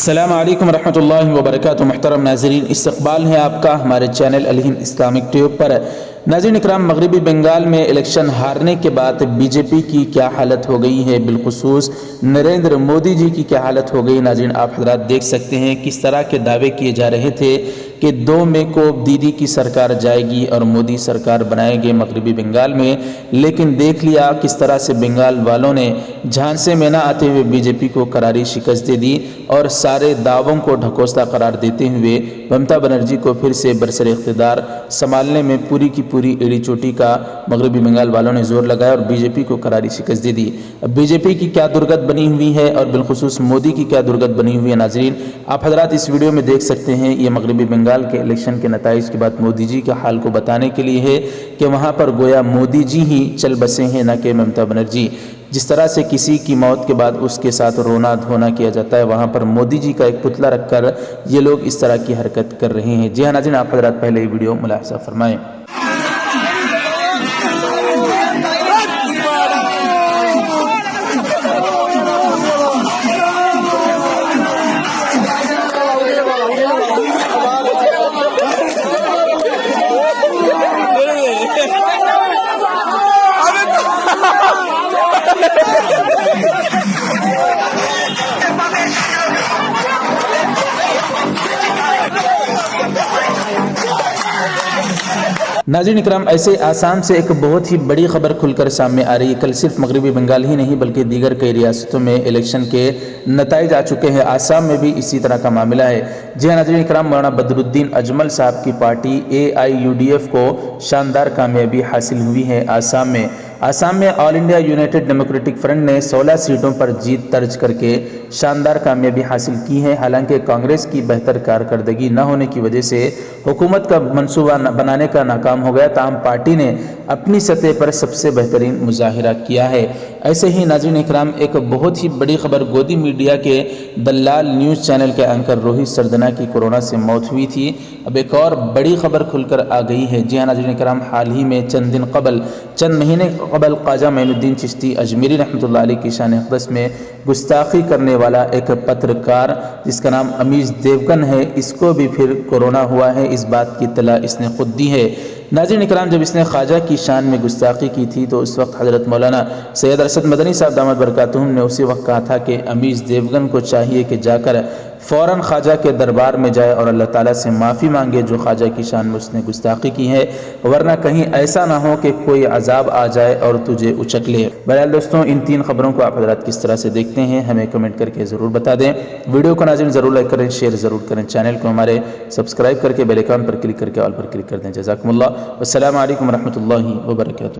अस्सलाम वालेकुम रहमतुल्लाहि व बरकातुहू। मुहतरम नाज़रीन, इस्तक़बाल है आपका हमारे चैनल अलहिंद इस्लामिक ट्यूब पर। नाज़रीन इकराम, मगरबी बंगाल में इलेक्शन हारने के बाद बीजेपी की क्या हालत हो गई है, बिलखुसूस नरेंद्र मोदी जी की क्या हालत हो गई। नाज़रीन आप हज़रात देख सकते हैं किस तरह के दावे किए जा रहे थे कि 2 मई को दीदी की सरकार जाएगी और मोदी सरकार बनाएंगे मगरबी बंगाल में, लेकिन देख लिया किस तरह से बंगाल वालों ने झांसे में ना आते हुए बीजेपी को करारी शिकस्त दे दी और सारे दावों को ढकोसला करार देते हुए ममता बनर्जी को फिर से बरसर इख्तिदार संभालने में पूरी की पूरी एड़ी चोटी का मगरबी बंगाल वालों ने जोर लगाया और बीजेपी को करारी शिकस्त दे दी। अब बीजेपी की क्या दुर्गत बनी हुई है और बिलखुसूस मोदी की क्या दुर्गत बनी हुई है, नाजरीन आप हजरात इस वीडियो में देख सकते हैं। ये मगरबी बंगाल के इलेक्शन के नताइज के बाद मोदी जी के हाल को बताने के लिए है कि वहाँ पर गोया मोदी जी ही चल बसे हैं, न कि ममता बनर्जी। जिस तरह से किसी की मौत के बाद उसके साथ रोना धोना किया जाता है, वहाँ पर मोदी जी का एक पुतला रखकर ये लोग इस तरह की हरकत कर रहे हैं। जी हाँ नाज़रीन, आप हज़रात पहले ये वीडियो मुलाहिज़ा फरमाएं। नाज़रीन इकराम, ऐसे आसाम से एक बहुत ही बड़ी खबर खुलकर सामने आ रही है। कल सिर्फ मगरबी बंगाल ही नहीं बल्कि दीगर कई रियासतों में इलेक्शन के नताइज आ चुके हैं। आसाम में भी इसी तरह का मामला है। जी हाँ नाज़रीन इकराम, मौलाना बदरुद्दीन अजमल साहब की पार्टी AIUDF को शानदार कामयाबी हासिल हुई है आसाम में all India United democratic front ने 16 सीटों पर जीत दर्ज करके शानदार कामयाबी हासिल की है। हालांकि कांग्रेस की बेहतर कारकर्दगी न होने की वजह से हुकूमत का मंसूबा बनाने का नाकाम हो गया, ताहम पार्टी ने अपनी सतह पर सबसे बेहतरीन मुजाहिरा किया है। ऐसे ही नाज़रीन इकराम, एक बहुत ही बड़ी खबर, गोदी मीडिया के दलाल न्यूज़ चैनल के एंकर रोहित सरदना की कोरोना से मौत हुई थी। अब एक और बड़ी खबर खुलकर आ गई है। जी हाँ नाज़रीन इकराम, हाल ही में चंद महीने कबल ख्वाजा मोइनुद्दीन चिश्ती अजमेरी रहमतुल्लाह अलैह की शान अक़दस में गुस्ताखी करने वाला एक पत्रकार जिसका नाम अमीश devgan है, इसको भी फिर कोरोना हुआ है। इस बात की इत्तला इसने खुद दी है। नाज़रीन इकराम, जब इसने ख्वाजा की शान में गुस्ताखी की थी तो उस वक्त हज़रत मौलाना सैयद अरशद मदनी साहब दामद बरकातुहूम ने उसी वक्त कहा था कि अमीश devgan को चाहिए कि जाकर फ़ौरन ख्वाजा के दरबार में जाए और अल्लाह ताला से माफ़ी मांगे जो ख्वाजा की शान में उसने गुस्ताखी की है, वरना कहीं ऐसा ना हो कि कोई अजाब आ जाए और तुझे उचक ले। बहरहाल दोस्तों, इन 3 खबरों को आप हज़रात किस तरह से देखते हैं हमें कमेंट करके ज़रूर बता दें। वीडियो को नाज़रीन ज़रूर लाइक करें, शेयर ज़रूर करें, चैनल को हमारे सब्सक्राइब करके बेल आइकन पर क्लिक करके ऑल पर क्लिक कर दें। जज़ाकुमुल्लाह। अस्सलामु अलैकुम रहमतुल्लाहि व बरकातुहू।